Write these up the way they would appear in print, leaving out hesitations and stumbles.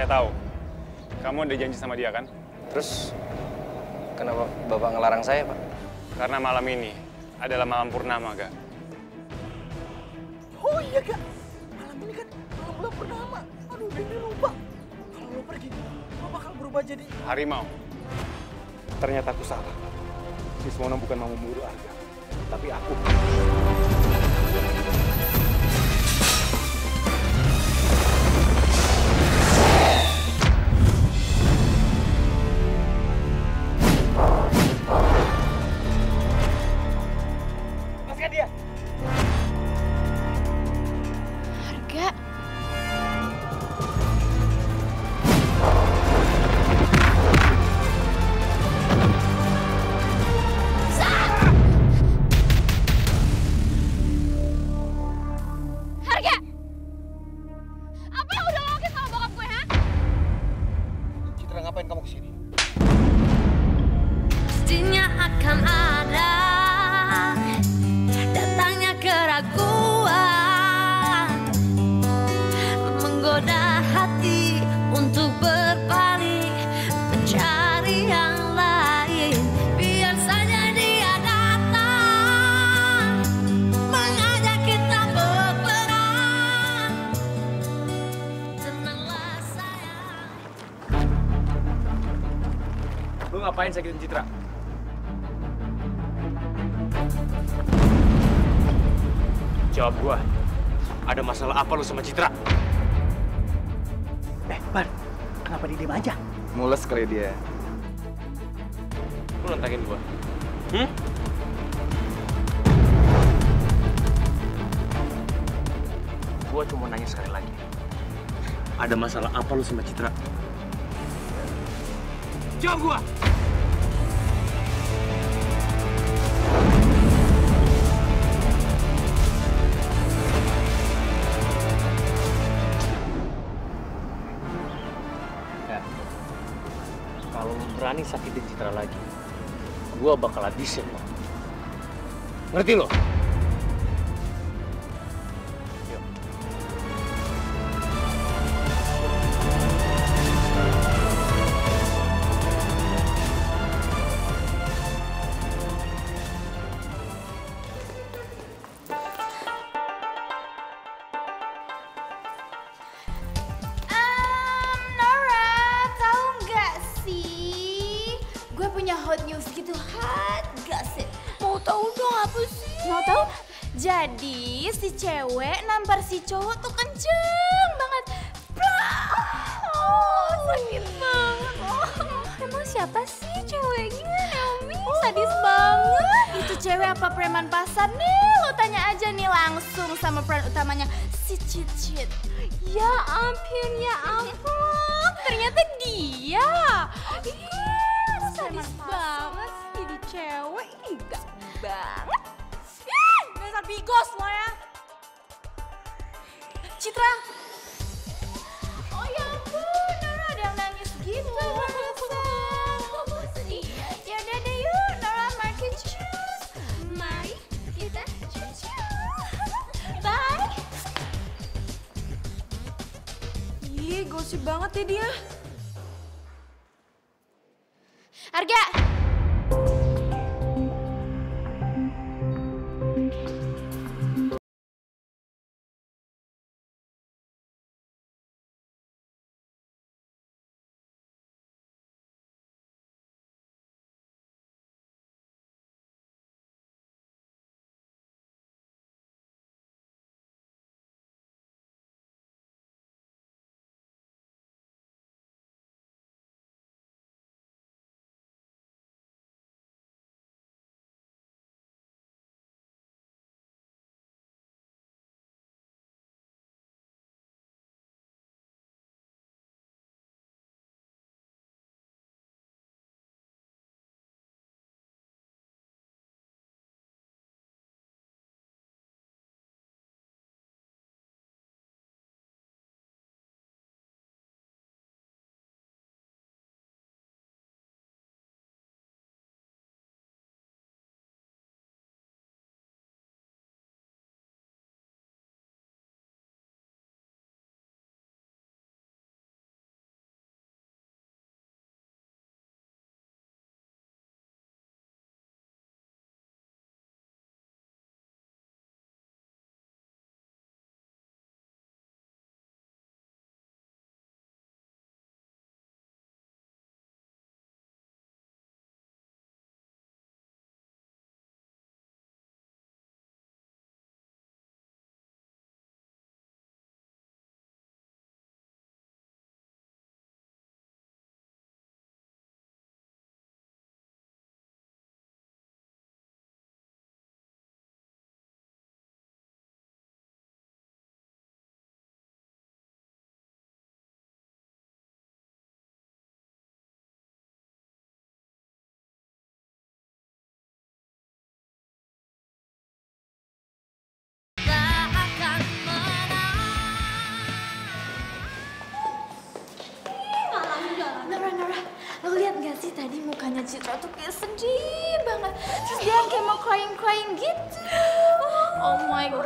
Saya tahu. Kamu udah janji sama dia kan? Terus kenapa Bapak ngelarang saya, Pak? Karena malam ini adalah malam purnama, Gak. Oh iya, Kak. Malam ini kan malam bulan purnama. Aduh, Dendi lupa. Kalau lo pergi, lo bakal berubah jadi Harimau. Ternyata aku salah. Si Simono bukan mau memburu Arga, tapi aku. lepaskan dia. Arga. Harga! Apa yang udah lo lakuin sama bokap gue, ha? Citra, ngapain kamu kesini? Pastinya akan ada datangnya keraguan menggoda hati untuk berpaling mencari yang lain. Biar saja dia datang mengajak kita berperang. Tenanglah sayang. Lu ngapain sakitin Citra? Jawab gua. Ada masalah apa lu sama Citra? Ban, kenapa dia diem aja? Mules kali dia. Lu nantangin gua. Gua cuma nanya sekali lagi. Ada masalah apa lu sama Citra? Jawab gua! Kalau lu berani sakitin Citra lagi, gua bakal habisin lo. Ngerti lo? Yuk. Nora, tahu nggak sih? Gue punya hot news gitu, hot gossip. Mau tahu dong apa sih? Mau tahu? Jadi si cewek nampar si cowok tuh kenceng banget. Plak! Oh, sakit banget. Oh. Emang siapa sih ceweknya, Naomi? Sadis banget. Itu cewek apa preman pasar nih? Lo tanya aja nih langsung sama peran utamanya, si Cicit. Ya ampun, ya ampun. Ternyata dia. Ih, sadis banget sih jadi cewek. Ih, gak banget. Ih, dasar bigos lo ya. Citra. Oh ya ampun, Nora ada yang nangis gitu. Ya udah deh yuk, Nora market shoes. Mari kita cuci. Bye. Ih, gosip banget ya dia. Harga. Citra tuh kayak sedih banget. Terus dia kayak mau crying gitu. Oh my god.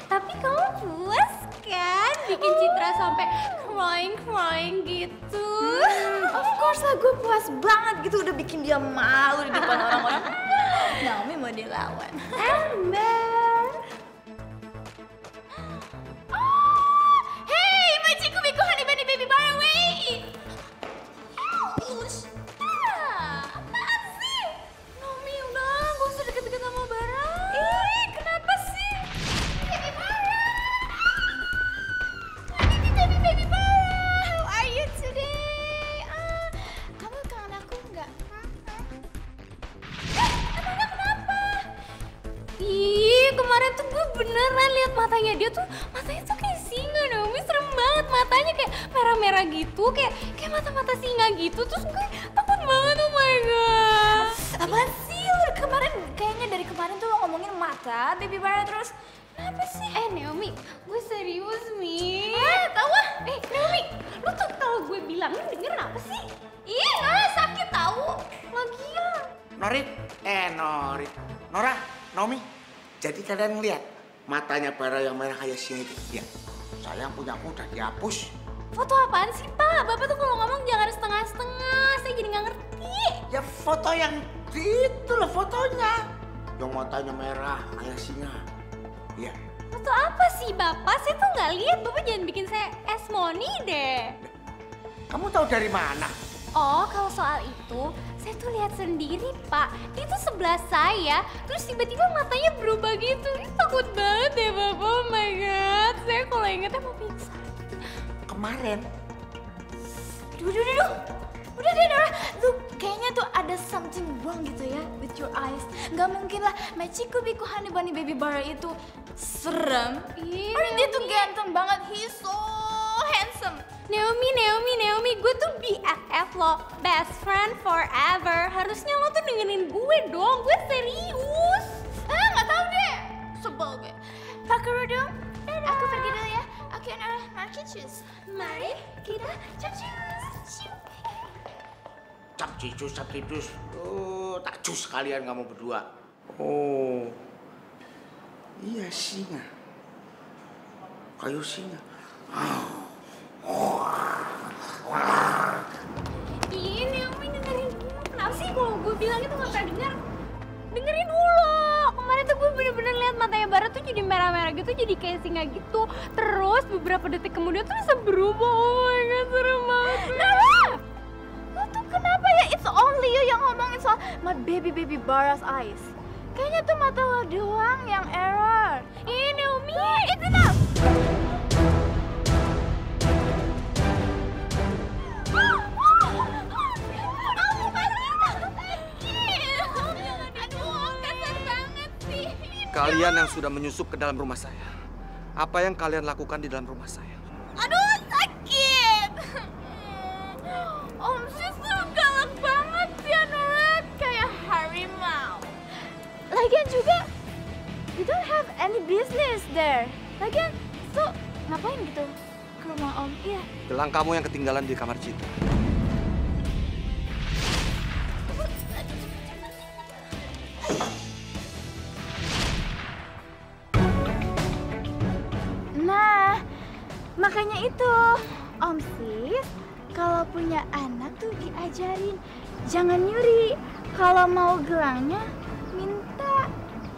Tapi kamu puas kan bikin Citra sampai crying gitu? Of course lah, gue puas banget gitu udah bikin dia malu di depan orang-orang. Naomi mau dilawan. Ember. Hey, Majiku Biku Honey Bunny Baby Bara, wait! Apaan sih? Naomi, udah gak usah deket-deket sama Bara. Kenapa sih? Baby Bara! Baby Bara, how are you today? Kamu kangen aku nggak? Emangnya kenapa? Ih, kemarin tuh gue beneran lihat matanya dia tuh, matanya tuh kayak singa, Naomi, serem banget, matanya kayak merah-merah gitu, kayak mata-mata singa gitu, terus gue takut banget, oh my god. Apaan sih? Lu kemarin, kayaknya dari kemarin tuh lo ngomongin mata, Baby Bara terus. Kenapa sih? Naomi, gue serius, Mi. Tahu ah? Naomi, lu tuh kalau gue bilang, lu denger apa sih? Iya, Nora sakit tahu. Lagian. Norit, Nora, Naomi. Jadi kalian lihat matanya Bara yang merah kayak singa itu? Ya, saya punya aku udah dihapus. Foto apaan sih, Pak? Bapak tuh kalau ngomong jangan setengah-setengah, saya jadi nggak ngerti. Ya foto yang itu loh fotonya. Yang matanya merah kayak singa. Iya. Foto apa sih, Bapak? Saya tuh nggak lihat, Bapak jangan bikin saya esmoni deh. Kamu tahu dari mana? Oh, kalau soal itu, saya tuh lihat sendiri, Pak. Dia tuh sebelah saya, terus tiba-tiba matanya berubah gitu. Ih, takut banget ya, Bapak. Oh my god, saya kalau ingetnya mau pingsan. Kemarin. Duh. Udah deh, Nora. Lu kayaknya tuh ada something wrong gitu ya with your eyes. Gak mungkin lah Majiku Biku Honey Bunny Baby Bara itu serem. Orang dia tuh ganteng banget. He's so handsome. Naomi, gue tuh BFF lo, best friend forever. Harusnya lo tuh dengerin gue dong, gue serius. Gak tau deh. Sebel gue. Pakai kerudung. Aku pergi dulu ya. Oke, Nora, mari cus. Mari kita cus. Capcicus. Oh, tak cus kalian kamu berdua. Oh, iya singa. Kayu singa. Ih, Naomi dengerin gue. Kenapa sih kalau gue bilang itu gak pernah denger? Dengerin dulu. Kemarin tuh gue bener-bener lihat matanya Bara tuh jadi merah-merah gitu, jadi kayak singa gitu. Terus beberapa detik kemudian tuh bisa berubah. Oh my god, serem banget. Nora! Lo tuh kenapa ya? It's only you yang ngomongin soal my baby Bara's eyes. Kayaknya tuh mata lo doang yang error. Ih, Naomi. It's enough! Kalian yang sudah menyusup ke dalam rumah saya. Apa yang kalian lakukan di dalam rumah saya? Aduh, sakit! Om Sis tuh galak banget ya, Nora. Kayak harimau. Lagian juga, you don't have any business there. Lagian, so ngapain gitu ke rumah Om? Iya. Gelang kamu yang ketinggalan di kamar Citra. Nah, makanya itu, Om Sis, kalau punya anak tuh diajarin jangan nyuri. Kalau mau gelangnya minta,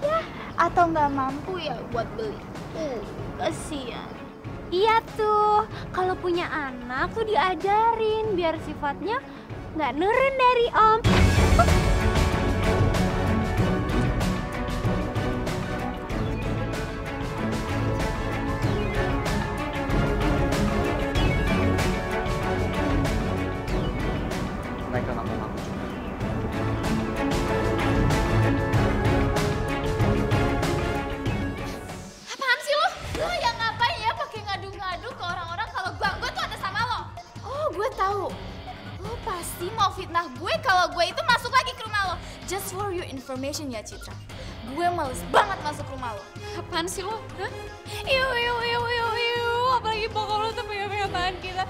ya. Atau nggak mampu ya buat beli. Kasihan. Iya tuh, kalau punya anak tuh diajarin biar sifatnya nggak nurun dari Om. Mereka nggak mau ngaku juga. Apaan sih lo? Lo yang ngapain ya pakai ngadu-ngadu ke orang-orang kalau gue tuh ada sama lo? Oh, gue tahu. Lo pasti mau fitnah gue kalau gue itu masuk lagi ke rumah lo. Just for your information ya, Citra. Gue males banget masuk rumah lo. Apaan sih lo? Hah? Iu. Apalagi pokok lo tuh pegang-pegang tangan kita.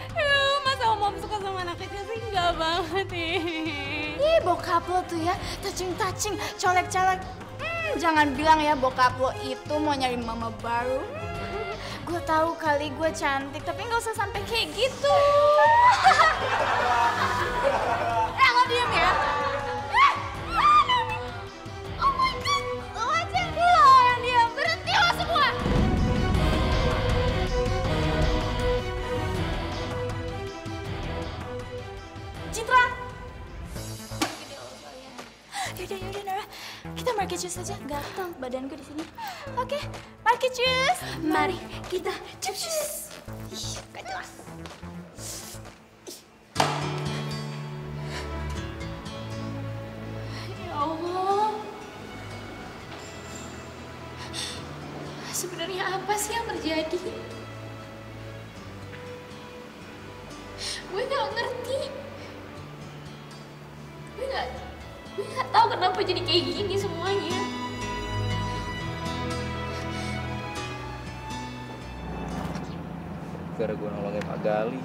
Masa Om suka sama anak kecil sih? Nggak banget Ih, bokap lo tuh ya, touching, colek-colek. Jangan bilang ya bokap lo itu mau nyari mama baru. Gue tahu kali gue cantik, tapi nggak usah sampai kayak gitu. Lo diem ya. Oh my God, lo aja. Lo yang diam, berhenti lo semua. Citra. Yaudah Nora, kita market juice aja. Gatel badan gue di sini. Oke, market juice. Mari kita juice. Ih, gak jelas. Ya Allah. Sebenarnya apa sih yang terjadi? Gue gak ngerti. Gue gak tahu kenapa jadi kayak gini semuanya. Gara gue nolongin Pak Gali.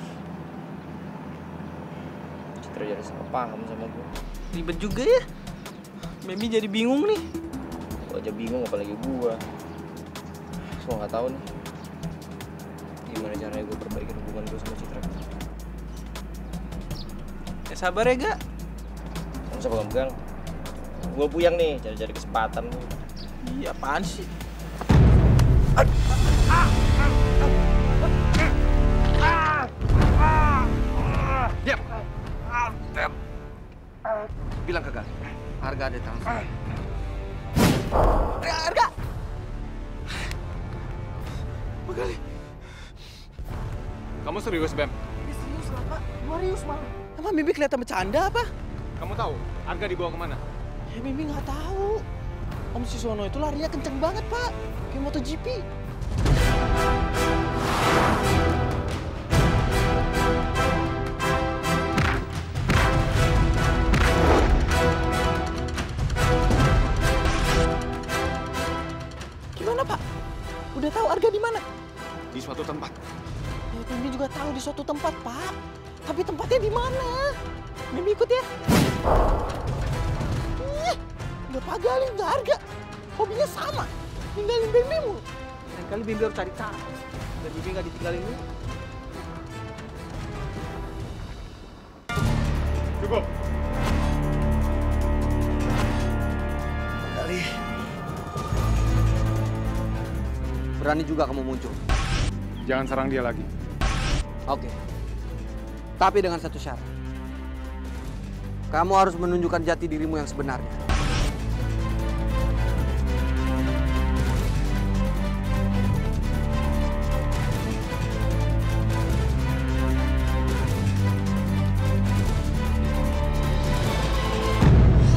Citra jadi salah paham sama gue. Ribet juga ya. Memi jadi bingung nih. Gue aja bingung apalagi gue. Gue gak tahu nih gimana caranya gue perbaikin hubungan gue sama Citra. Ya sabar ya, Gak. Gak usah pegang-pegang. Gue puyang nih cari-cari kesempatan nih. Iya, apaan sih? Diam. Bilang ke Gali, harga ada di tangan saya. Harga! Pak Gali. Kamu serius, Bem? Serius lah, Pak. Serius malah. Emang Mimi kelihatan bercanda apa? Kamu tahu Arga dibawa kemana? Ya Mimi nggak tahu. Om Sisono itu larinya kenceng banget, Pak. Kayak MotoGP. Gimana, Pak? Udah tahu Arga di mana? Di suatu tempat. Ya, Mimi juga tahu di suatu tempat, Pak. Tapi tempatnya di mana? Mimi ikut ya. Nggak Pak Gali, nggak Arga. Hobinya sama. Ninggalin Bimbi mulu. Lain kali Bimbi harus cari cara. Dan Bimbi nggak ditinggalin dulu. Cukup. Gali. Berani juga kamu muncul. Jangan serang dia lagi. Oke. Tapi dengan satu syarat. Kamu harus menunjukkan jati dirimu yang sebenarnya.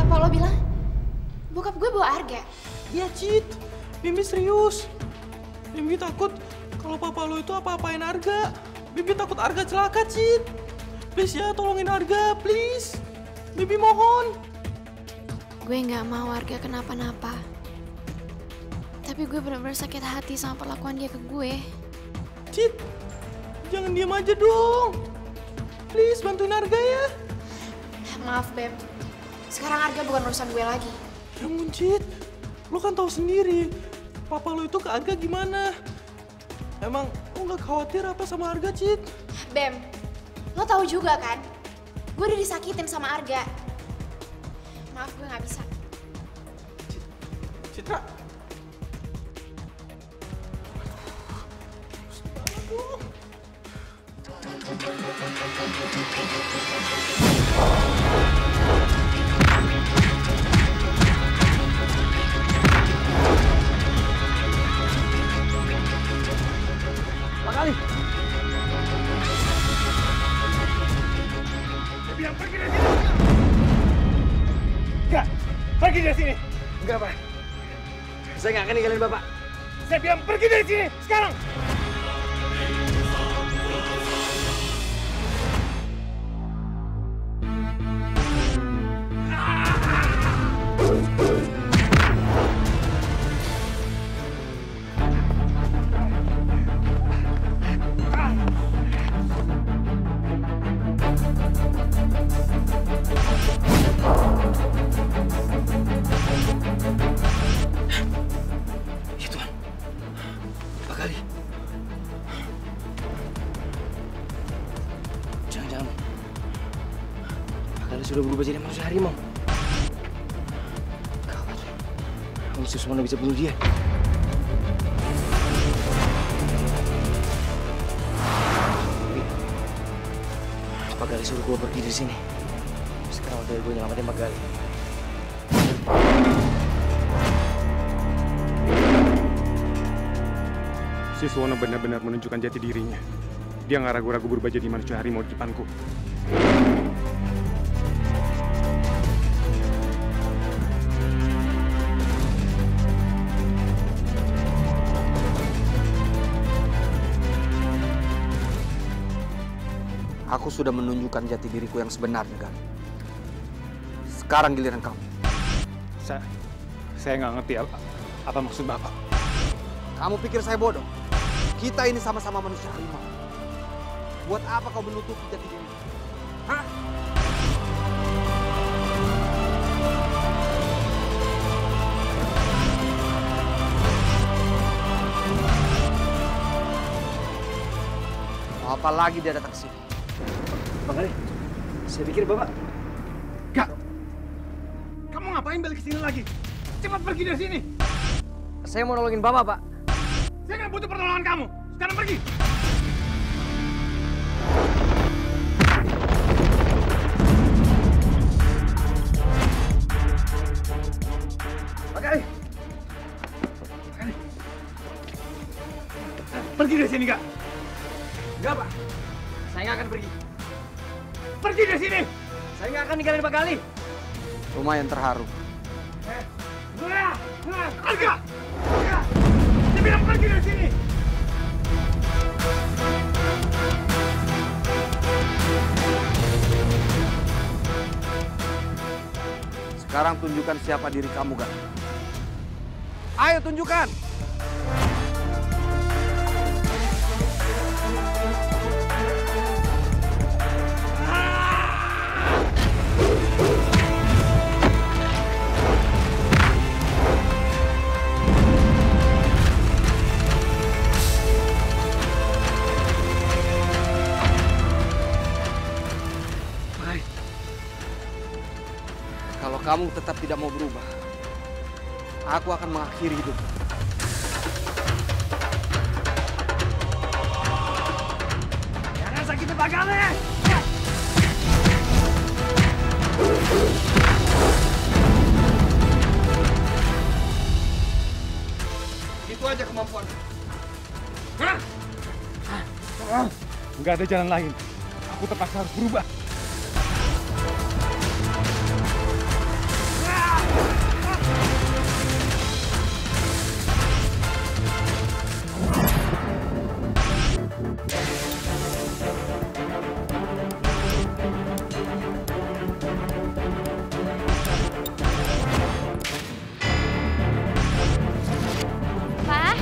Apa lo bilang? Bokap gue bawa Arga? Iya, Cid. Bimbi serius. Bimbi takut kalau papa lo itu apa-apain Arga. Bimbi takut Arga celaka, Cid. Please ya, tolongin Arga, please. Bibi mohon. Gue nggak mau Arga kenapa-napa. Tapi gue benar-benar sakit hati sama perlakuan dia ke gue. Cid, jangan diam aja dong. Please, bantuin Arga ya. Maaf, Beb. Sekarang Arga bukan urusan gue lagi. Ya ampun, Cid. Lo kan tahu sendiri, papa lo itu ke Arga gimana. Emang lo nggak khawatir apa sama Arga, Cid? Bem, lo tahu juga kan? Gue udah disakitin sama Arga. Maaf, gue nggak bisa. Citra. Pak Gali. Bilang pergi dari sini. Enggak, pergi dari sini. Enggak, Pak. Saya nggak akan ninggalin Bapak. Saya bilang pergi dari sini sekarang. Gali sudah berubah jadi manusia harimau. Gawat. Om Susono bisa bunuh dia. Pak Gali suruh gue pergi dari sini. Sekarang udah gue nyelamatin Pak Gali. Si Suwono benar-benar menunjukkan jati dirinya. Dia nggak ragu-ragu berubah jadi manusia harimau di depanku. Aku sudah menunjukkan jati diriku yang sebenarnya, Gali. Sekarang giliran kamu. Saya nggak ngerti apa maksud Bapak. Kamu pikir saya bodoh? Kita ini sama-sama manusia harimau. Buat apa kau menutupi jati diri? Hah? Mau apa lagi dia datang sini? Bang Gali, saya pikir Bapak... Gak! Kamu ngapain balik ke sini lagi? Cepat pergi dari sini! Saya mau nolongin Bapak, Pak. Saya nggak butuh pertolongan kamu. Sekarang pergi! Pak Gali! Pergi dari sini, Kak! Enggak, Pak. Saya nggak akan pergi. Pergi dari sini! Saya nggak akan ninggalin Pak Gali. Lumayan terharu. Alga! Saya bilang pergi dari sini! Sekarang tunjukkan siapa diri kamu, Gali. Ayo tunjukkan! Kalau kamu tetap tidak mau berubah, aku akan mengakhiri hidup. Jangan sakiti Pak Gali! Itu aja kemampuan. Nggak ada jalan lain. Aku terpaksa harus berubah. Pak?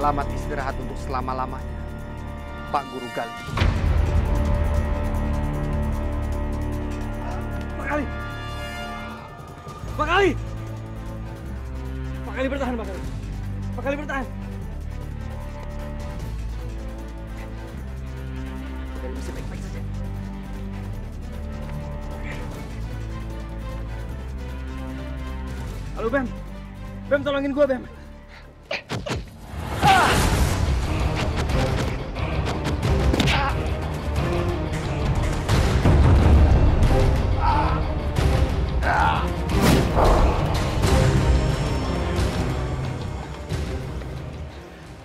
Selamat istirahat untuk selama-lamanya, Pak Guru Gali. Pak Gali! Pak Gali! Pak Gali bertahan, Pak Gali. Pak Gali bertahan. Pak Gali bisa baik-baik saja. Halo, Bem. Bem, tolongin gua, Bem.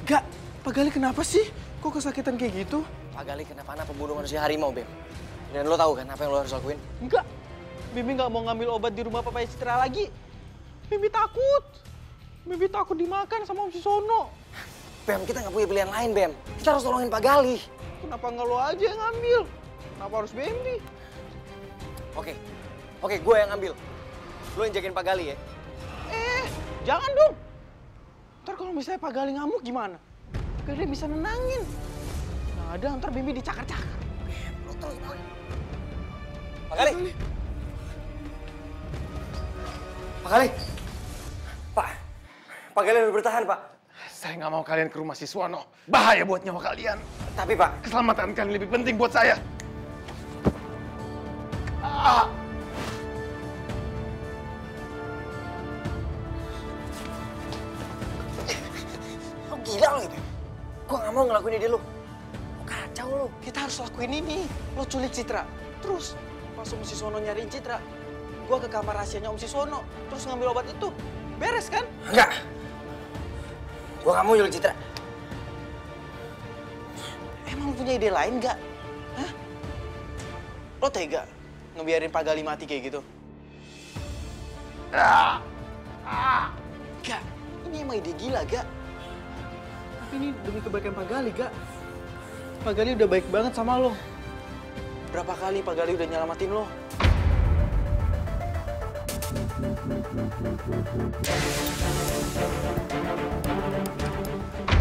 Gak, Pak Gali kenapa sih? Kok kesakitan kayak gitu? Pak Gali kenapa pembunuh manusia harimau, Bem? Dan lo tahu kan apa yang lo harus lakuin? Enggak, Bibi nggak mau ngambil obat di rumah Papaya Citra lagi. Bibi takut. Bibi takut dimakan sama Om Susono. Bem, kita nggak punya pilihan lain, Bem. Kita harus tolongin Pak Gali. Kenapa nggak lo aja yang ngambil? Kenapa harus Bambi? Oke, gue yang ambil. Lo yang jagain Pak Gali ya? Jangan dong. Ntar kalau misalnya Pak Gali ngamuk gimana? Gak ada yang bisa nenangin. Nah, ada ntar Bambi dicakar-cakar. Lo terus, boy. Pak Gali. Pak Gali. Pak Gali udah bertahan, Pak. Saya nggak mau kalian ke rumah si Suwono. Bahaya buat nyawa kalian. Tapi, Pak. Keselamatan kalian lebih penting buat saya. Lo gila lo gitu. Gue nggak mau ngelakuin ide lo. Kacau lo. Kita harus lakuin ini. Lo culik Citra. Terus pas Om Sisono nyariin Citra, gue ke kamar rahasianya Om Sisono. Terus ngambil obat itu. Beres kan? Enggak. Gue nggak mau nyulik Citra. Emang punya ide lain nggak? Hah? Lo tega ngebiarin Pak Gali mati kayak gitu? Gak, ini emang ide gila, Gak. Tapi ini demi kebaikan Pak Gali, Gak. Pak Gali udah baik banget sama lo. Berapa kali Pak Gali udah nyelamatin lo?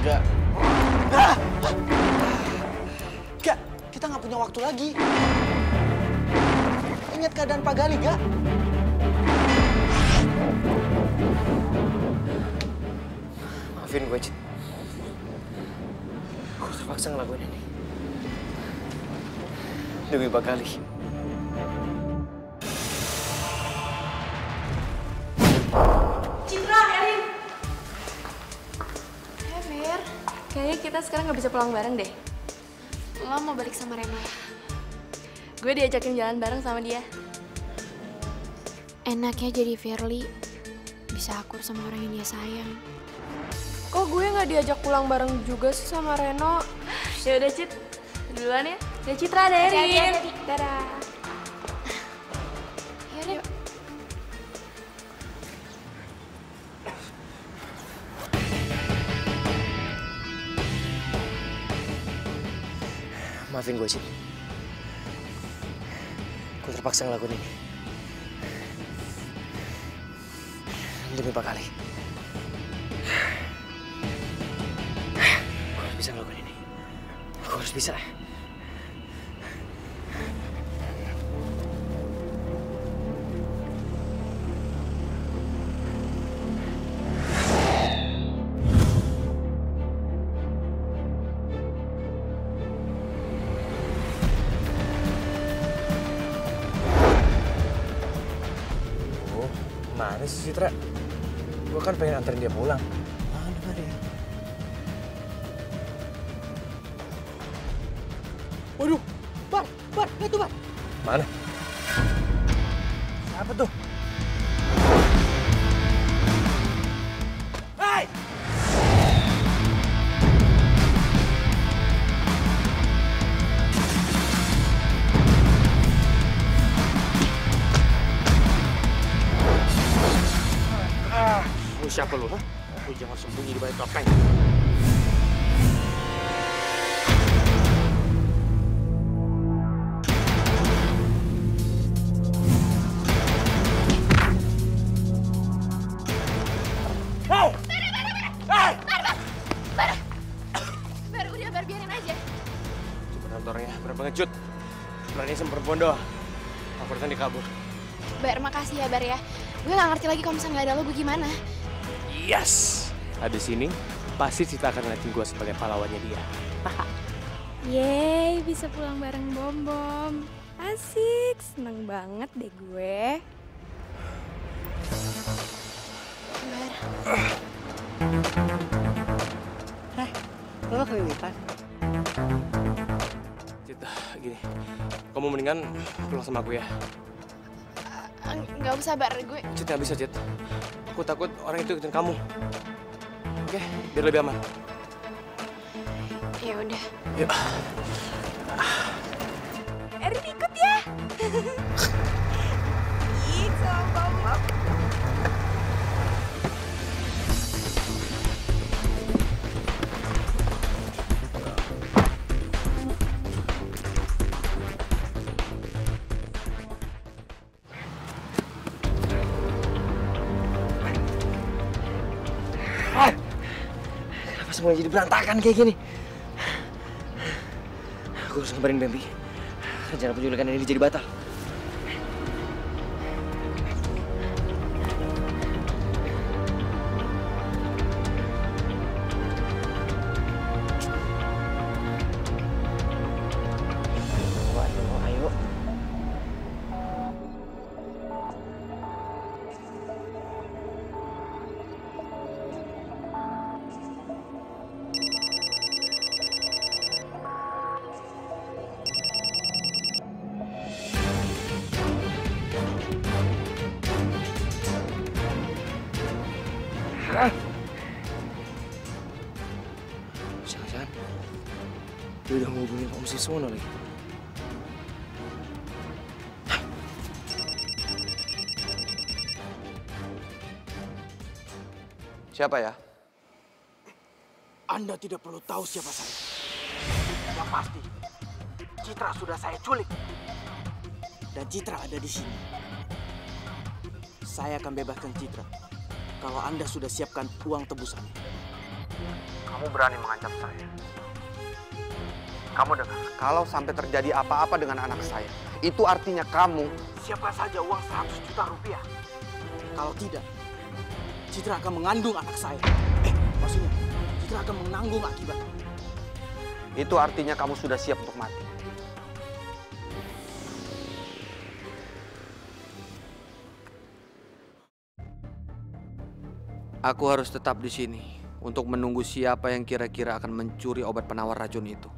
Gak. Gak, kita nggak punya waktu lagi. Ingat keadaan Pak Gali, Gak. Maafin gue, Cit. Gue terpaksa ngelakuin ini. Demi Pak Gali. Citra, Erin. Ya, Mir. Kayaknya kita sekarang nggak bisa pulang bareng deh. Lo mau balik sama Reno ya? Gue diajakin jalan bareng sama dia. Enaknya jadi Firly bisa akur sama orang yang dia sayang. Kok gue nggak diajak pulang bareng juga sih sama Reno? Ya udah, Cit. Duluan ya. Ya Citra, ada Erin. Dadah. Yaudah. Maafin gue, Cit. Gue terpaksa ngelakuin ini. Demi Pak Gali. Gue harus bisa ngelakuin ini. Gue harus bisa. Mana sih Citra? Gue kan pengen anterin dia pulang. Mana dia? Waduh, Bar, lihat tuh, Bar. Mana? Siapa tuh? Hei! Lu siapa lu, ha? Lu jangan sembunyi di balik topeng. Bar, udah Bar, biarin aja. Coba kantornya, berapa ngecut. Berani sama perempuan doang. Aku tadi kabur. Bar, makasih ya Bar ya. Gue gak ngerti lagi kalau misalnya gak ada lo, gue gimana? Yes! Ada sini, pasti Cita akan ngeliatin gue sebagai pahlawannya dia. Yeay, bisa pulang bareng Bom-Bom. Asik, seneng banget deh gue. Bar. Lo kelilipan? Cita, gini. Kamu mendingan pulang sama aku ya. Gak usah Bar, gue... Cit, gak bisa, Cit. Aku takut orang itu ikutin kamu. Oke, biar lebih aman. Ya udah. Yuk. Erin ikut ya. Ih, sama Bom-Bom. semuanya jadi berantakan kayak gini. Gue harus ngabarin Bambi. Rencana penculikan ini jadi batal. Ayo. Jangan-jangan dia udah ngehubungin Om Siswono lagi. Siapa ya? Anda tidak perlu tahu siapa saya. Yang pasti, Citra sudah saya culik. Dan Citra ada di sini. Saya akan bebaskan Citra kalau Anda sudah siapkan uang tebusannya. Kamu berani mengancam saya. Kamu dengar, kalau sampai terjadi apa-apa dengan anak saya, itu artinya kamu... Siapkan saja uang 100 juta rupiah. Kalau tidak, Citra akan mengandung anak saya. Maksudnya, Citra akan menanggung akibat. Itu artinya kamu sudah siap untuk mati. Aku harus tetap di sini untuk menunggu siapa yang kira-kira akan mencuri obat penawar racun itu.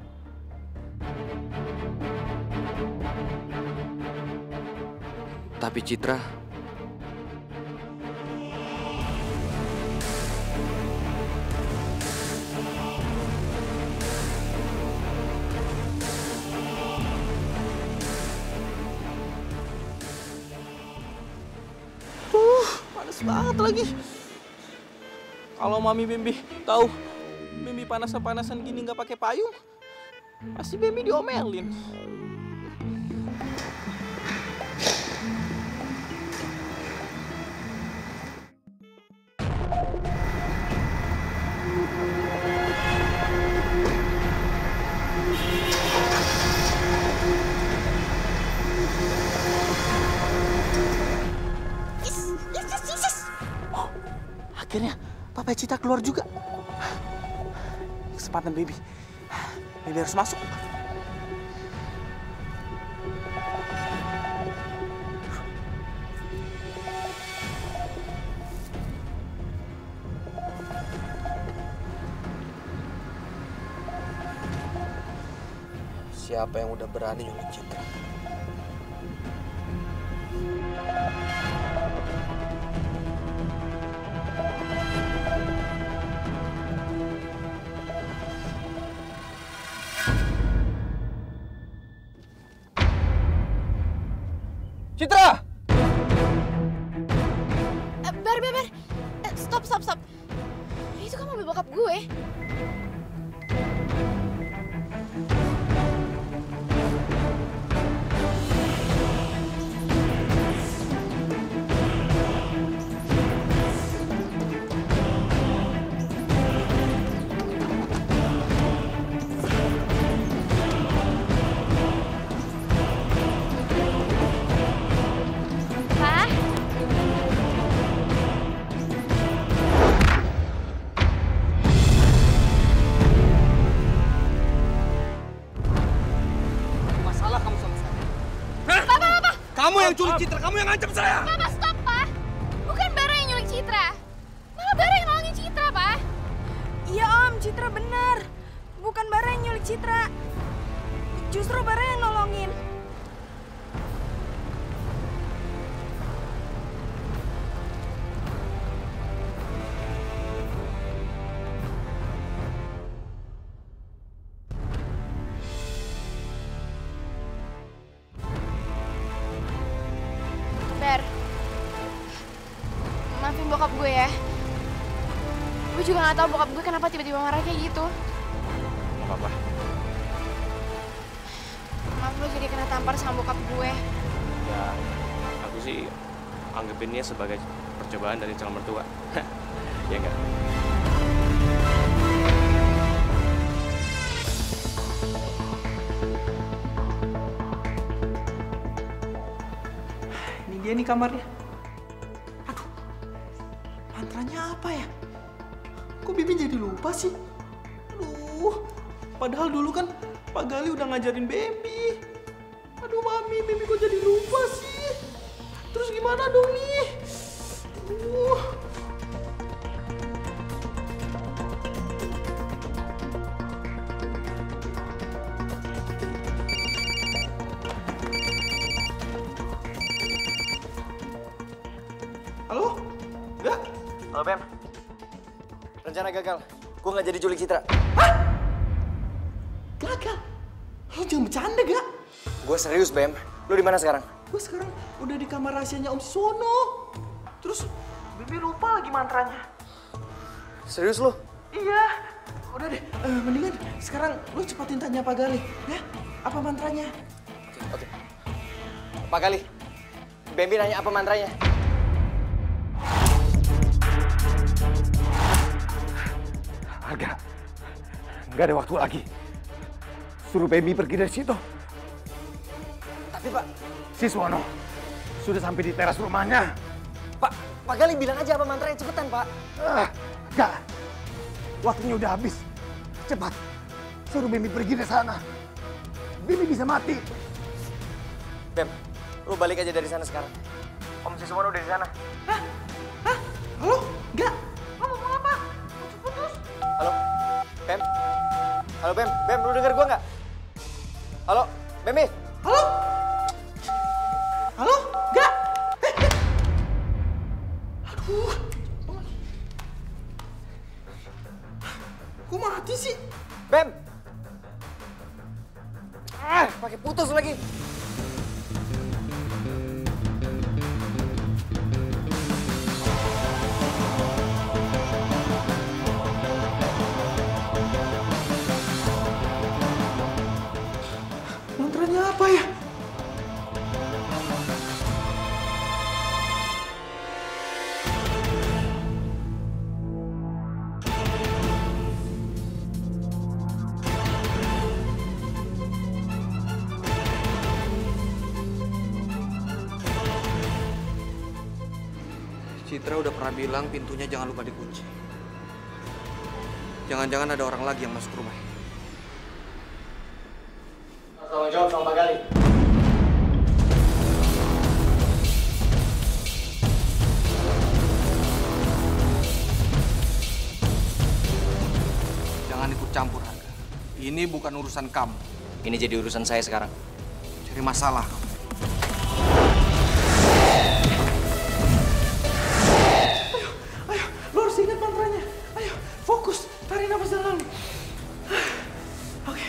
Tapi Citra, panas banget lagi. Kalau Mami Bambi tahu Bambi panasan-panasan gini nggak pakai payung, pasti Bambi diomelin. Akhirnya Papa Citra keluar juga. Kesempatan Baby. Baby harus masuk. siapa yang udah berani nyulik Citra? Citra! Bar. Stop. Itu kan mobil bokap gue. Kamu yang culik Citra, kamu yang ngancam saya. Papa, stop, Pak. Bukan Bara yang nyulik Citra. Malah Bara yang nolongin Citra, Pak. Iya, Om. Citra benar. Bukan Bara yang nyulik Citra. Justru Bara yang nolongin. Bar, maafin bokap gue ya. Gue juga gak tahu bokap gue kenapa tiba-tiba marah kayak gitu. Gak apa-apa. Maaf lo jadi kena tampar sama bokap gue. Ya, aku sih anggapinnya sebagai percobaan dari calon mertua. Ya enggak? Iya nih kamarnya. Aduh, mantranya apa ya? Kok Bibi jadi lupa sih? Aduh, padahal dulu kan Pak Gali udah ngajarin Baby. Aduh Mami, Baby kok jadi lupa sih? Terus gimana dong nih? Aduh. Halo? Enggak? Halo Bem. Rencana gagal. Gue nggak jadi culik Citra. Hah? Gagal? Lo jangan bercanda, gak? Gue serius Bem. Lo di mana sekarang? Gue sekarang udah di kamar rahasianya Om Sono. Terus Bibi lupa lagi mantranya. Serius lo? Iya. Udah deh, mendingan sekarang lo cepatin tanya Pak Gali, ya? Apa mantranya? Oke. Pak Gali, Bambi nanya apa mantranya? Arga, nggak ada waktu lagi. Suruh Baby pergi dari situ. Tapi Pak... Si Suwono sudah sampai di teras rumahnya. Pak Gali bilang aja apa mantranya, cepetan Pak. Enggak, waktunya udah habis. Cepat, suruh Baby pergi dari sana. Baby bisa mati. Bem, lu balik aja dari sana sekarang. Om si Suwono udah di sana. Hah? Halo? Enggak. Lo ngomong apa? Putus. Halo? Bem? Halo Bem? Bem, lu denger gua nggak? Halo? Bemi? Halo? Halo? Enggak. Aduh. Kok mati sih? Bem! Pakai putus lagi. Mantranya apa ya? Citra udah pernah bilang pintunya jangan lupa dikunci. Jangan-jangan ada orang lagi yang masuk rumah. Tolong jawab sama Pak Gali. Jangan ikut campur, Arga. Ini bukan urusan kamu. Ini jadi urusan saya sekarang. Cari masalah. Ayo, lo harus ingat mantranya. Ayo, fokus. Tarik nafas dalam. Oke,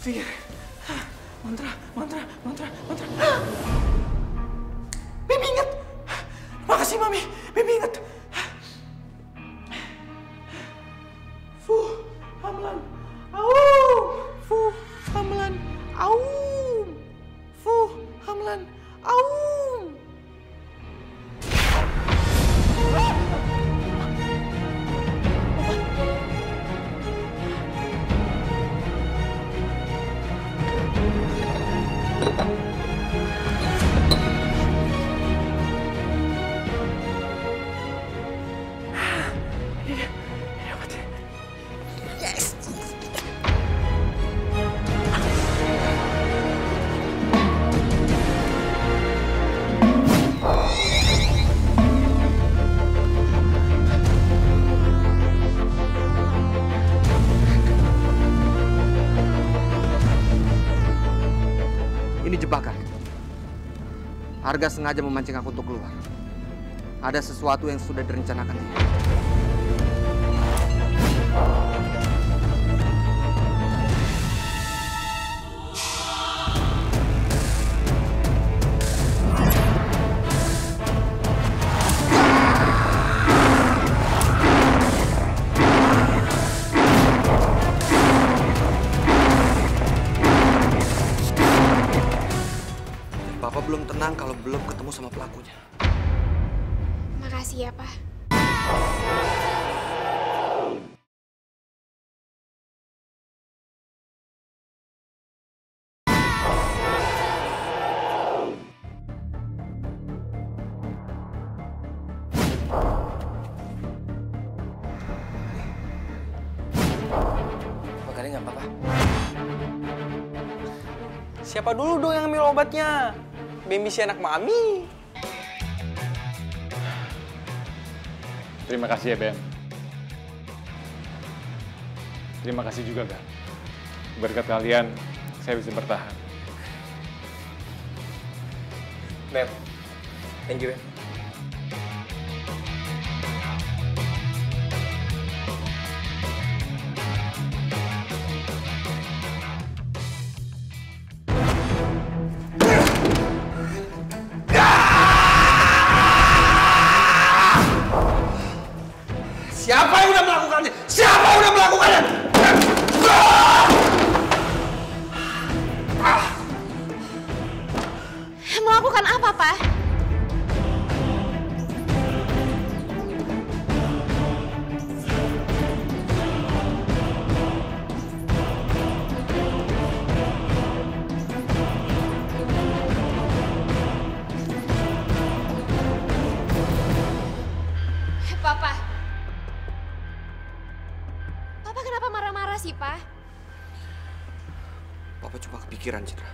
pikir. Mantra. Baby ingat. Makasih Mami, Baby ingat. Fuh, hamlan. Aum. Fuh, hamlan. Aum. Fuh, hamlan. Aum. Ini jebakan. Arga sengaja memancing aku untuk keluar. Ada sesuatu yang sudah direncanakan dia. Papa belum tenang kalau belum ketemu sama pelakunya. Makasih ya, Pak. sekali nggak apa-apa. Siapa dulu dong yang ambil obatnya? Bimbi si anak mami. Terima kasih ya, Bem. Terima kasih juga, Gan. Berkat kalian, saya bisa bertahan. Bem, thank you, Bem. Siapa yang udah melakukannya? Siapa yang udah melakukannya? Melakukan apa, Pak? Papa kenapa marah-marah sih, Pak? Papa cuma kepikiran, Citra.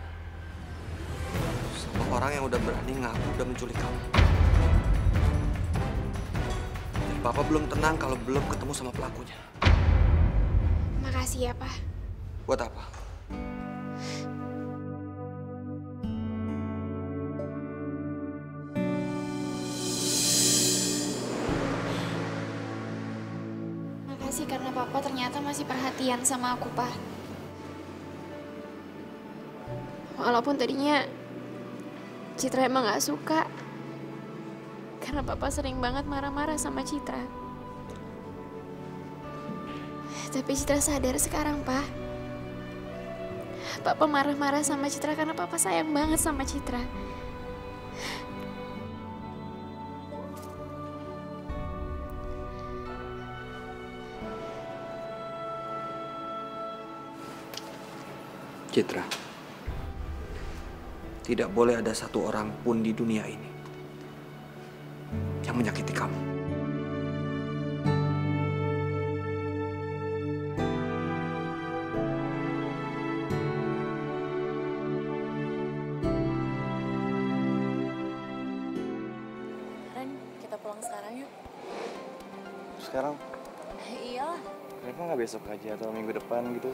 Sama orang yang udah berani ngaku udah menculik kamu. Dan Papa belum tenang kalau belum ketemu sama pelakunya. Makasih ya, Pak. Buat apa? Makasih karena Papa ternyata masih perhatian sama aku, Pak. Walaupun tadinya Citra emang gak suka. Karena Papa sering banget marah-marah sama Citra. Tapi Citra sadar sekarang, Pak. Papa marah-marah sama Citra karena Papa sayang banget sama Citra. Citra, tidak boleh ada satu orang pun di dunia ini yang menyakiti kamu. Ren, kita pulang sekarang yuk. Sekarang? Iyalah. Kenapa nggak besok aja atau minggu depan gitu?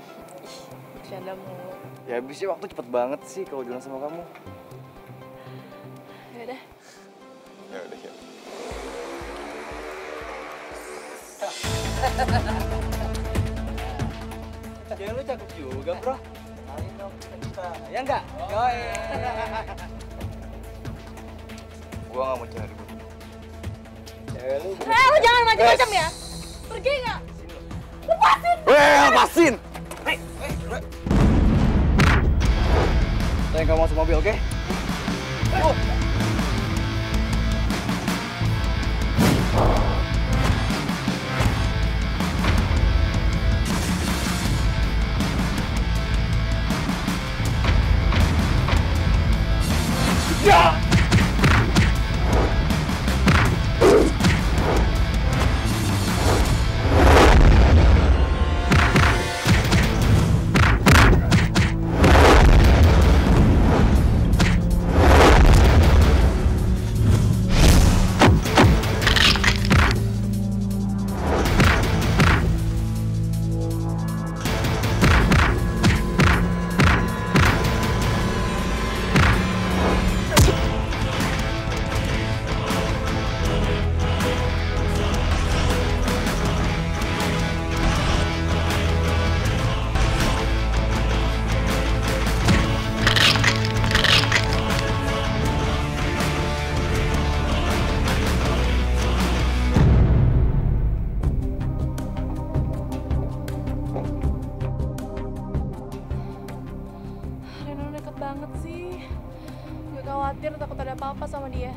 Bercanda mulu. Ya habisnya waktu cepet banget sih kalau jalan sama kamu. Yaudah. Ya udah ya. Ya lu cakep juga, bro. Kali dong kita. Ya enggak? Yoi. Gua nggak mau cari. Cewek lu. Lu jangan macam-macam ya. Pergi nggak? Lepasin. Lepasin. Saya nggak masuk mobil, oke? Ya! banget sih. Gue khawatir takut ada apa-apa sama dia.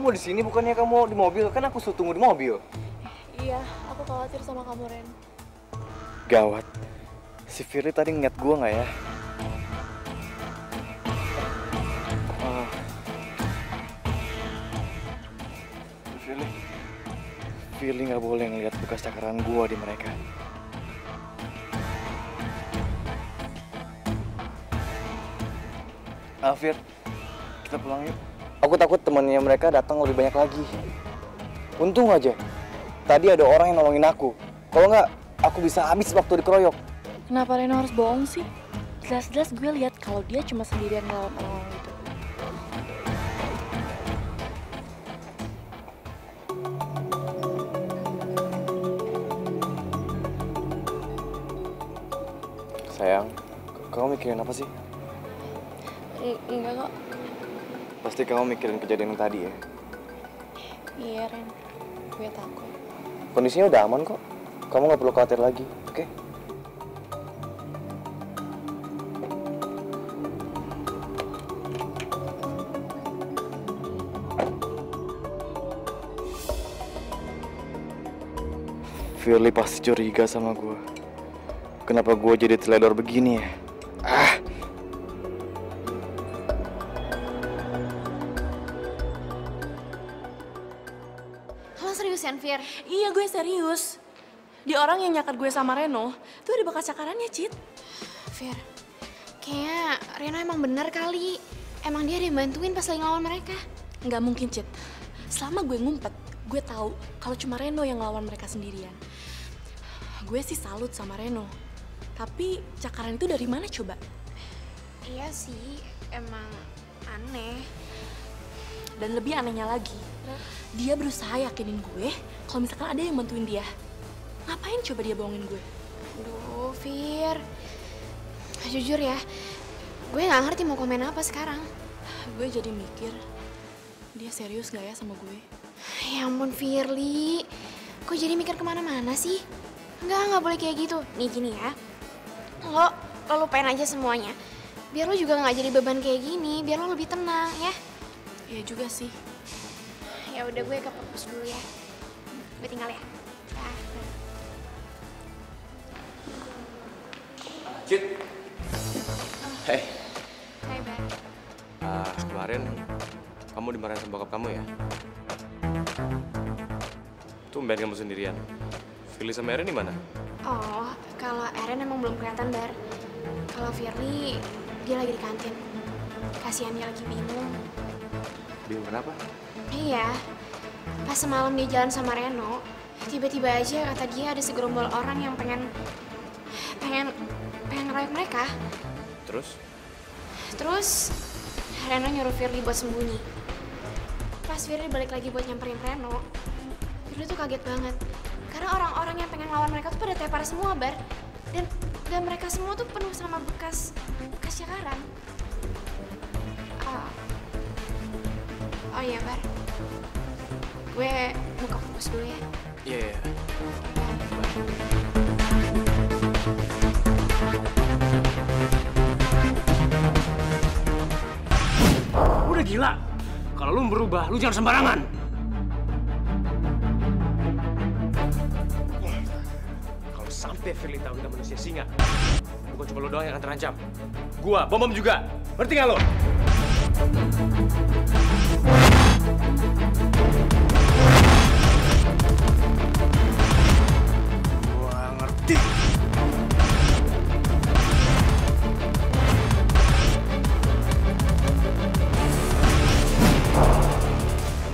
Kamu di sini bukannya kamu di mobil? Kan aku suruh tunggu di mobil. Iya, aku khawatir sama kamu, Ren. Gawat. Si Firly tadi ngeliat gua nggak ya? Firly nggak boleh ngeliat bekas cakaran gua di mereka. Fir, kita pulang yuk. Aku takut temannya mereka datang lebih banyak lagi. Untung aja, tadi ada orang yang nolongin aku. Kalau nggak, aku bisa habis waktu dikeroyok. Kenapa Reno harus bohong sih? Jelas-jelas gue lihat kalau dia cuma sendirian ngelawan orang-orang itu. Sayang, kamu mikirin apa sih? Enggak kok. Pasti kamu mikirin kejadian yang tadi ya? Iya, Ren. Gue takut. Kondisinya udah aman kok. Kamu nggak perlu khawatir lagi, oke? Firly pasti curiga sama gue. Kenapa gue jadi teledor begini ya? Lo seriusan, Fir? Iya, gue serius. Di orang yang nyakat gue sama Reno, tuh ada bekas cakarannya, Cit. Fir, kayaknya Reno emang bener kali. Emang dia ada yang bantuin pas lagi ngelawan mereka. Nggak mungkin, Cit. Selama gue ngumpet, gue tahu kalau cuma Reno yang ngelawan mereka sendirian. Gue sih salut sama Reno. Tapi cakaran itu dari mana coba? Iya sih, emang aneh. Dan lebih anehnya lagi, dia berusaha yakinin gue kalau misalkan ada yang bantuin dia. Ngapain coba dia bohongin gue? Aduh, Fir. Jujur ya, gue nggak ngerti mau komen apa sekarang. Gue jadi mikir, dia serius gak ya sama gue? Ya ampun, Firly. Kok jadi mikir kemana-mana sih? Nggak boleh kayak gitu. Nih gini ya, lo lupain aja semuanya. Biar lo juga nggak jadi beban kayak gini, biar lo lebih tenang ya. Iya juga sih. Ya udah, gue ke perpus dulu ya. Gue tinggal ya. Cit. Hey. Hai, Bar. Kemarin kamu dimarahin sama bokap kamu ya? Tumben kamu sendirian. Firly sama Eren di mana? Oh, kalau Eren emang belum kelihatan, Bar. Kalau Firly, dia lagi di kantin. Kasihan dia lagi bingung. Bingung kenapa? Iya, pas semalam dia jalan sama Reno, tiba-tiba aja kata dia ada segerombol orang yang pengen ngeroyok mereka. Terus Reno nyuruh Firly buat sembunyi. Pas Firly balik lagi buat nyamperin Reno, Firly tuh kaget banget. Karena orang-orang yang pengen lawan mereka tuh pada tepar semua, Bar. Dan mereka semua tuh penuh sama bekas cakaran. Oh iya, Bar. Gue buka fokus dulu ya. Iya. Udah gila. Kalau lu berubah, lu jangan sembarangan. Kalau sampai Firly tahu kita manusia singa, bukan cuma lu doang yang akan terancam. Gua, Bom juga. Ngerti nggak lo? Gua ngerti.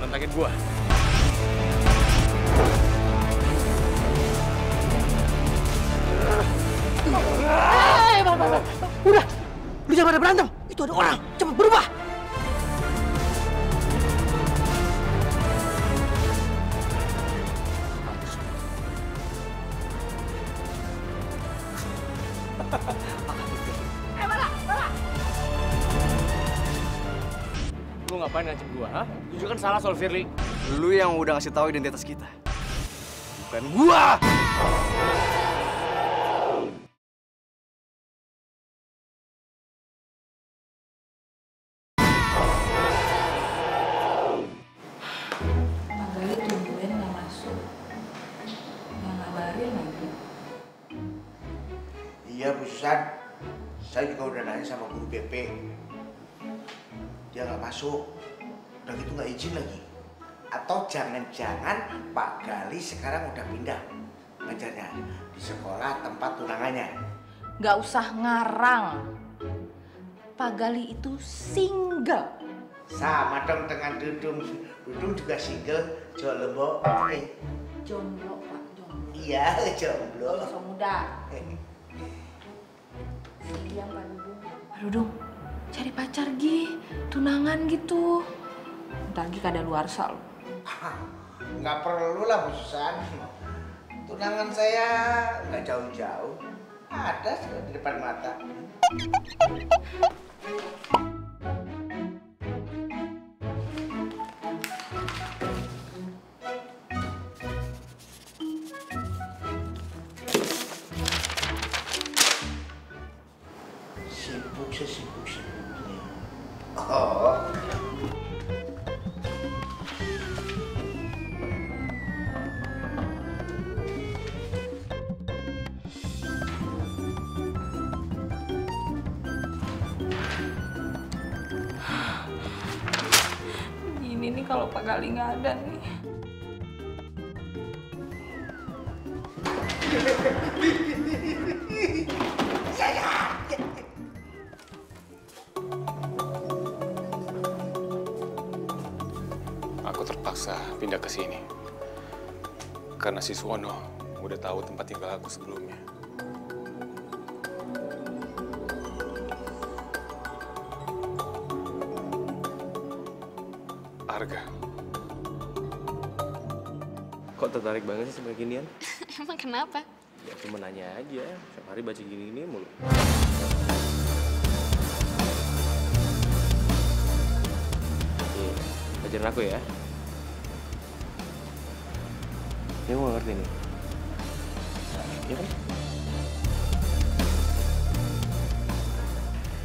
Nantangin gua. Udah, lu jangan pada berantem. Itu ada orang. Cepat berubah. Lu ngapain ngancem gua, ha? Lu juga kan salah soal Firly. Lu yang udah ngasih tahu identitas kita. Bukan gua. Iya Bu Susan, saya juga udah nanya sama guru BP. Dia nggak masuk, udah gitu nggak izin lagi. Atau jangan-jangan Pak Gali sekarang udah pindah ngajarnya di sekolah tempat tunangannya. Nggak usah ngarang. Pak Gali itu single. Sama dong dengan Dudung. Dudung juga single, jomblo. Jomblo, Pak, jomblo. Iya, jomblo. Gak usah muda. Siang, Pak Dudung. Pak Dudung, cari pacar Gi, tunangan gitu. Ntar Gi kadaluarsa loh. Nggak perlu lah Bu Susan. Tunangan saya nggak jauh-jauh. Ada di depan mata. Sibuk-sibuknya. Oh. Gini nih kalau Pak Gali nggak ada nih. Aku terpaksa pindah ke sini karena si Suwono udah tahu tempat tinggal aku sebelumnya. Arga. Kok tertarik banget sih sama ginian? Emang kenapa? Ya cuma nanya aja, setiap hari baca gini-gini mulu. Nih, ajarin aku ya. Ini gue ngerti nih. Iya kan?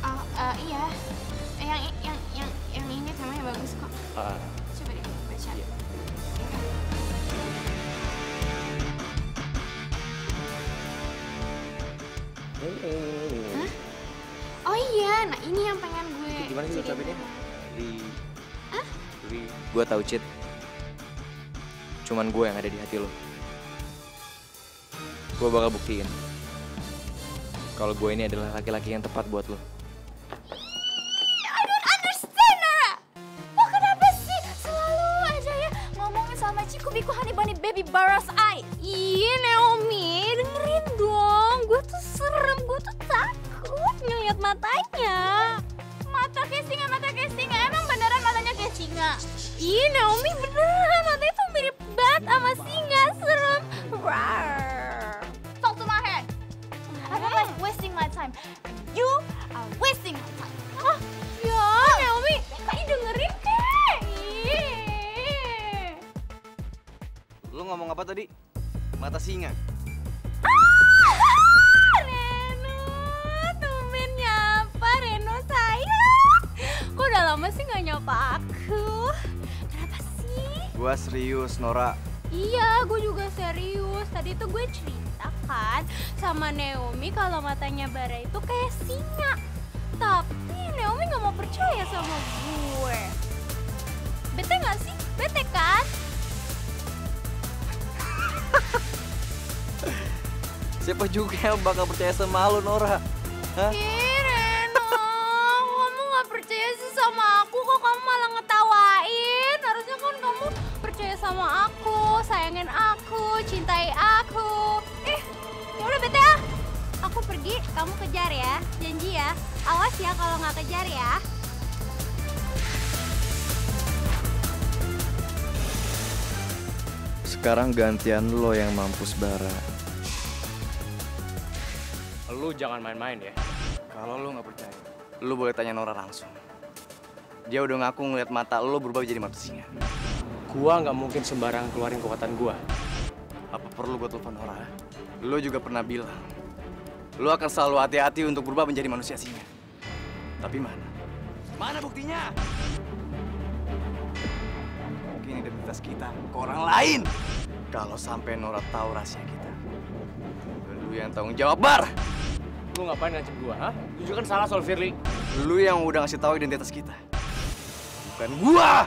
Oh, iya. Yang ini temanya bagus kok. Coba deh baca. Iya. Hah? Oh iya, nah ini yang pengen gue. Gimana sih ucapinnya? Hah? Gue tahu, Cid. Cuman gue yang ada di hati lo. Gue bakal buktiin kalau gue ini adalah laki-laki yang tepat buat lo. I don't understand, Nora. Wah, kenapa sih selalu aja ya ngomongin sama Ciku Biku Honey Bunny Baby Baras Eye? Iya, Naomi, dengerin dong. Gue tuh serem, gue tuh takut ngeliat matanya. Mata kayak singa. Emang beneran matanya kayak singa? Iya, Naomi beneran. Matanya tuh mirip banget sama singa, serem. Rawr. Talk to my head. I'm not like wasting my time. You are wasting my time. Oh, ya, Naomi. Ih, dengerin kek. Ih. Lu ngomong apa tadi? Mata singa? Reno, tumben nyapa, Reno sayang. Kok udah lama sih gak nyapa aku? Kenapa sih? Gua serius, Nora. Iya, gue juga serius. Tadi tuh gue ceritakan sama Naomi kalau matanya Bara itu kayak singa. Tapi Naomi gak mau percaya sama gue. Bete gak sih? Bete kan? Siapa juga yang bakal percaya sama lu, Nora? Hah? Ih, Reno, kamu gak percaya sih sama aku, kok kamu malah ngetawain. Harusnya kan kamu percaya sama aku, sayangin aku, cintai aku. Yaudah bete ah. Aku pergi, kamu kejar ya. Janji ya. Awas ya kalau nggak kejar ya. Sekarang gantian lo yang mampus, Bara. Lu jangan main-main ya. Kalau lo nggak percaya, lo boleh tanya Nora langsung. Dia udah ngaku ngeliat mata lo berubah jadi mata singa. Gua nggak mungkin sembarangan keluarin kekuatan gua. Apa perlu gue telepon Nora? Lo juga pernah bilang, lo akan selalu hati-hati untuk berubah menjadi manusia singa. Tapi mana? Mana buktinya? Mungkin identitas kita ke orang lain. Kalau sampai Nora tahu rahasia kita, lu yang tanggung jawab, Bar! Lu ngapain ngancem gua, ha? Lu juga kan salah soal Firly. Lu yang udah ngasih tahu identitas kita. Bukan gua!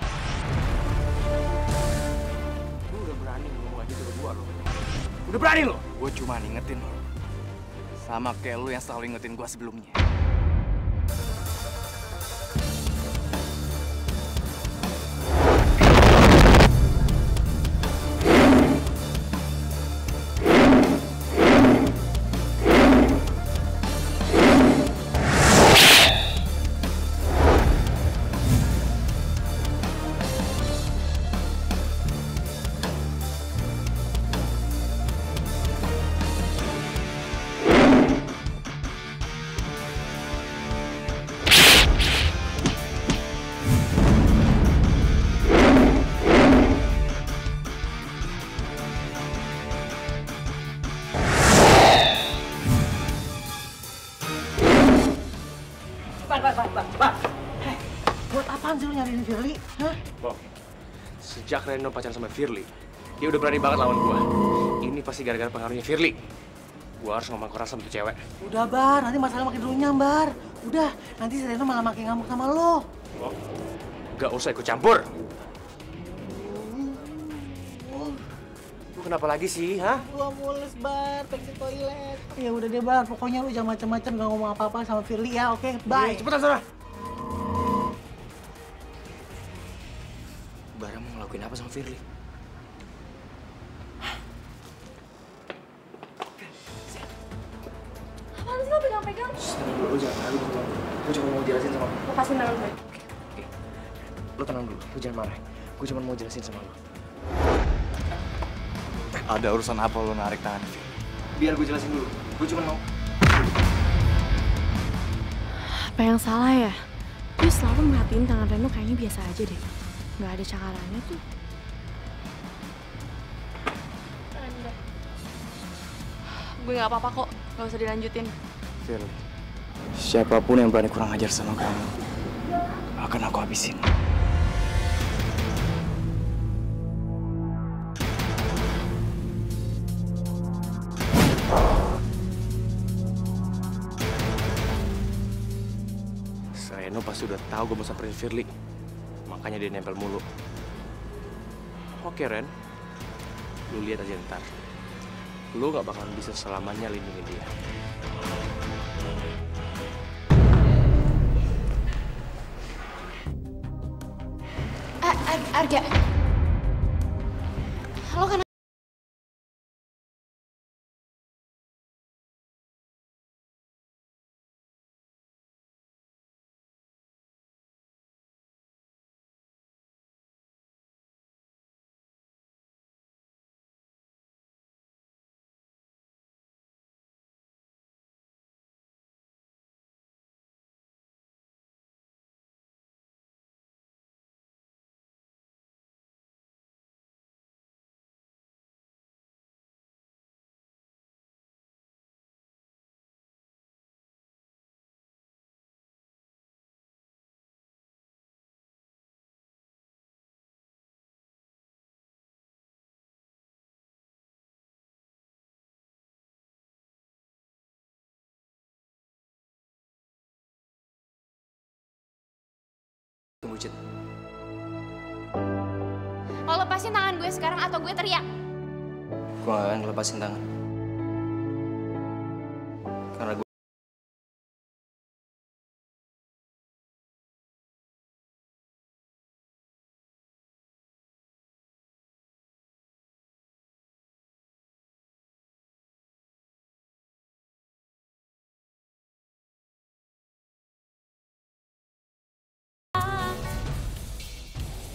Lu udah berani ngomong aja ke gua, lo. Udah berani lo? Gua cuma ngingetin lo. Sama kayak lu yang selalu ingetin gua sebelumnya. Bang. Buat apaan sih lu nyariin Firly? Hah? Bang, sejak Reno pacaran sama Firly, dia udah berani banget lawan gua. Ini pasti gara-gara pengaruhnya Firly. Gua harus ngomong keras sama tuh cewek. Udah, Bar. Nanti masalah makin runyam, Bar. Udah, nanti si Reno malah makin ngamuk sama lo. Bang, gak usah ikut campur. Lu kenapa lagi sih, ha? Gua mulus, Bar. Pengen ke toilet. Ya udah deh, Bar. Pokoknya lu jangan macem-macem gak ngomong apa-apa sama Firly ya, oke? Bye. Cepetan sana. Bara mau ngelakuin apa sama Firly? Apaan sih lo pegang-pegang? Lu jangan marah dulu. Gue cuma mau jelasin sama lu. Lepasin tangan gue. Oke. Lu tenang dulu. Lu jangan marah. Gue cuma mau jelasin sama lu. Ada urusan apa lu narik tangan Firly? Biar gue jelasin dulu. Gue cuma mau. Apa yang salah ya? Gue selalu merhatiin tangan Reno kayaknya biasa aja deh. Nggak ada cakarannya tuh. Gue nggak apa-apa kok, nggak usah dilanjutin. Firly, siapapun yang berani kurang ajar sama kamu, akan aku habisin. Reno pasti udah tahu gue mau samperin Firly. Makanya dia nempel mulu. Oke, Ren. Lu lihat aja ntar. Lu gak bakalan bisa selamanya lindungi dia. Arga. Lo kan Tunggu, Cid. lo lepasin tangan gue sekarang atau gue teriak. Gue gak akan ngelepasin tangan. Karena gue...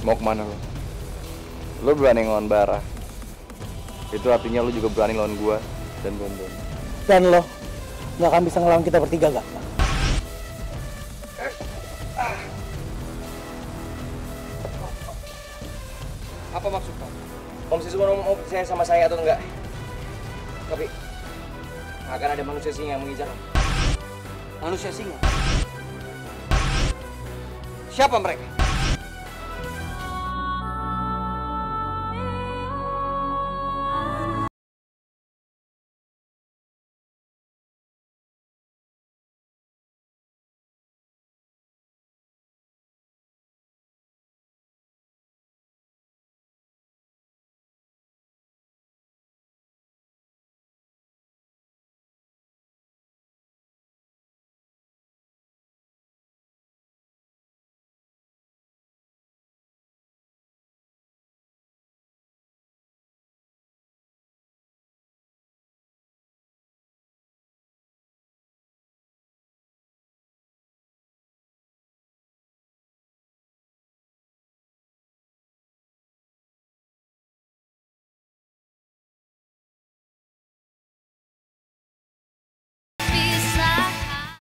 Mau kemana lo? Lo berani ngelawan Bara. Itu artinya lo juga berani ngelawan gua dan Bonbon. Dan lo nggak akan bisa ngelawan kita bertiga, gak? Apa maksud kamu? Om Siswono mau percaya sama saya atau enggak? Tapi akan ada manusia singa yang mengincar. Manusia singa? Siapa mereka?